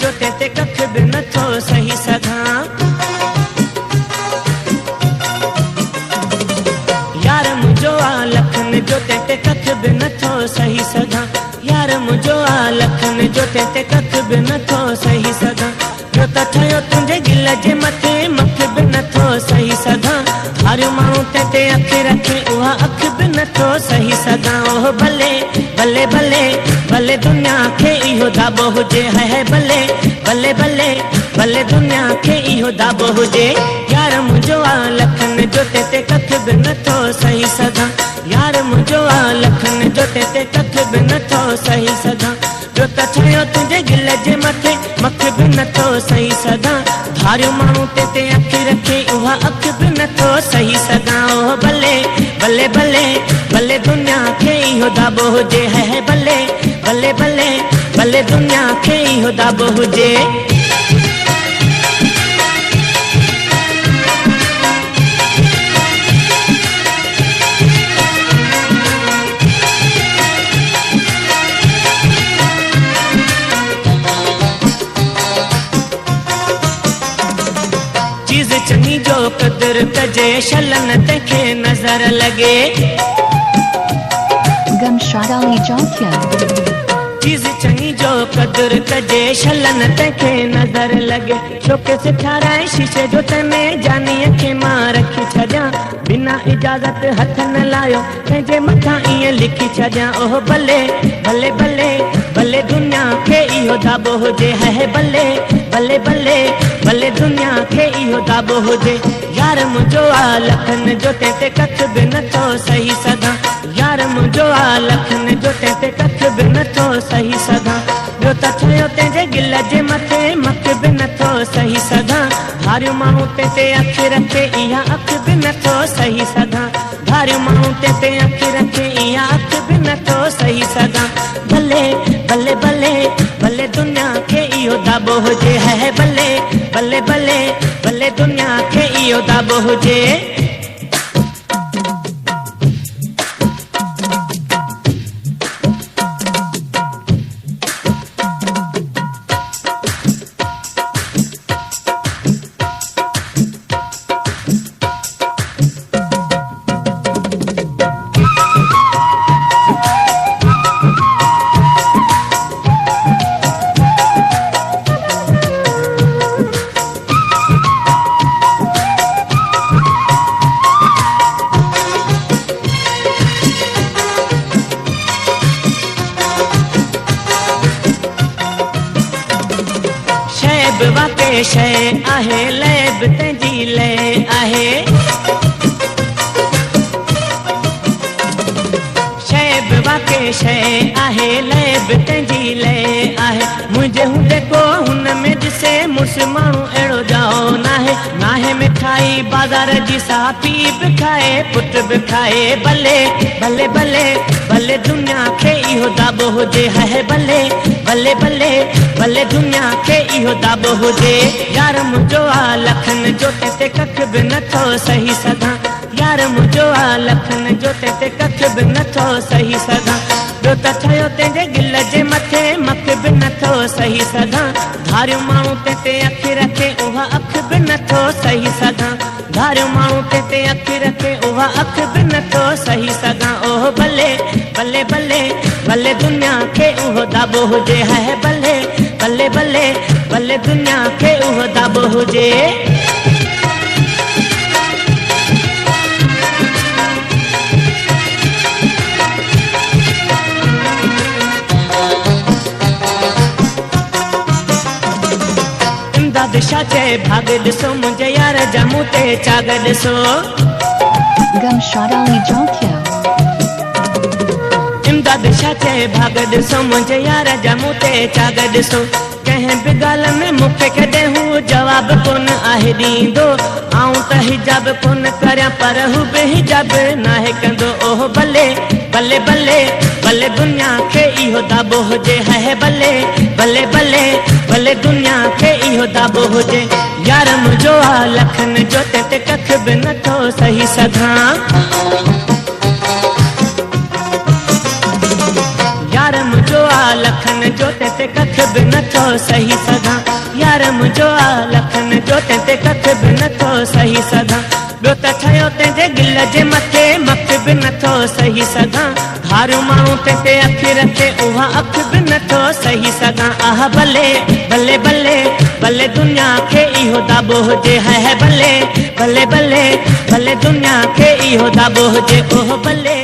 जो ते कख बि नथो सही सघां। यार मुंहिंजो आ लखन जो ते कख बि नथो सही सघां। यार मुंहिंजो आ लखन जो ते कख बि नथो सही सघां। जो त ठहियो तुंहिंजे गिल जे मथे मख बि नथो सही सघां। हर माण्हू ते अख रखे उहा अख बि नथो सही सघां। ओह भले भले भले भले दुनिया खे इहो दाबो हुजे। है भले भले भले भले दुनिया खे इहो दाबो हुजे। यार मुंहिंजो आ लखन जो ते कख बि नथो सही सघां। यार मुंहिंजो आ लखन जो ते कख बि नथो सही सघां। जो त ठहियो तुंहिंजे गिल जे मथे मख बि नथो सही सघां। धारियो माण्हू ते अख रखे उहा अख बि नथो सही सघां। ओह भले भले भले भले दुनिया खे इहो दाबो हुजे। है भले भले भले भले दुनिया खे इहो दाबो हुजे। चीज़ चङी जो क़दुर कजे शलन तंहिंखे नज़र लॻे। Gumshad Jokia. चीज़ चङी जो क़दुर कजे शलन तंहिंखे नज़र लॻे। शोकेस ठाराए शीशे जो तने जानीअ खे मां रखी छॾियां। बिना इजाज़त हथ न लायो कंहिंजे मथां ईअं लिखी छॾियां। ओह भले भले भले भले दुनिया खे इहो दाबो हुजे। है भले भले भले भले दुनिया खे इहो दाबो हुजे। यार मुंहिंजो आ लखन जो ते कख बि नथो सही सघां। यार मुंहिंजो आ लखन जो ते कख बि नथो सही सघां। जो त ठहियो तंहिंजे गिल जे मथे मख बि नथो सही सघां। धारियो माण्हू ते अख रखे इहा अख बि नथो सही सघां। धारियो माण्हू ते अख रखे इहा अख बि नथो सही सघां। भले भले भले भले दुनिया खे इहो दाबो हुजे। है भले भले भले भले दुनिया खे इहो दाबो हुजे। वाके शइ आहे लय बि तंहिंजी लय आहे। शइ बि वाके शइ आहे लय बि तंहिंजी लय आहे। मुंहिंजे हूंदे को हुन में ॾिसे मुड़ुस माण्हू अहिड़ो ॼाओ नाहे। नाहे मिठाई बाज़ार जी सा पीउ बि खाए पुट बि खाए। भले भले भले भले दुनिया खे इहो दाबो हुजे। है भले भले भले भले दुनिया खे इहो दाबो हुजे। यार मुंहिंजो आ लखन जो ते कख बि नथो सही सघां। यार मुंहिंजो आ लखन जो ते कख बि नथो सही सघां। जो त ठहियो तंहिंजे गिल जे मथे मख बि नथो सही सघां। धारियो माण्हू ते अख रखे उहा अख बि नथो सही सघां। धारियो माण्हू ते अख रखे उहा अख बि नथो सही सघां। ओह भले भले भले भले दुनिया खे उहो दाबो हुजे। है भले भले भले भले दुनिया खे उहो दाबो हुजे। इमदाद शाह चए भाग ॾिसो मुंहिंजे यार जा मूं ते चाग ॾिसो। Gumshad Jokia. इमदाद शाह चए भाग ॾिसो मुंहिंजे यार जा मूं ते चाग ॾिसो। कंहिं बि ॻाल्हि में मूंखे कॾहिं हू जवाब कोन आहे ॾींदो। आऊं त हिजाब कोन करियां पर हू बि हिजाब नाहे कंदो। ओह भले भले भले भले दुनिया खे इहो दाबो हुजे। है भले भले भले भले दुनिया खे इहो दाबो हुजे। यार मुंहिंजो आ लखन जो ते कख बि नथो सही सघां। यार मुंहिंजो आ लखन लखन जो ते कख बि नथो सही सघां यार मुंहिंजो आ लखन जो ते कख बि नथो सही सघां ॿियो त ठहियो तंहिंजे गिल जे मथे मख बि नथो सही सघां हारू माण्हू ते अखि रखे उहा अखि बि नथो सही सघां आह भले भले भले भले दुनिया खे इहो दाबो हुजे है भले भले भले भले दुनिया खे इहो दाबो हुजे ओह भले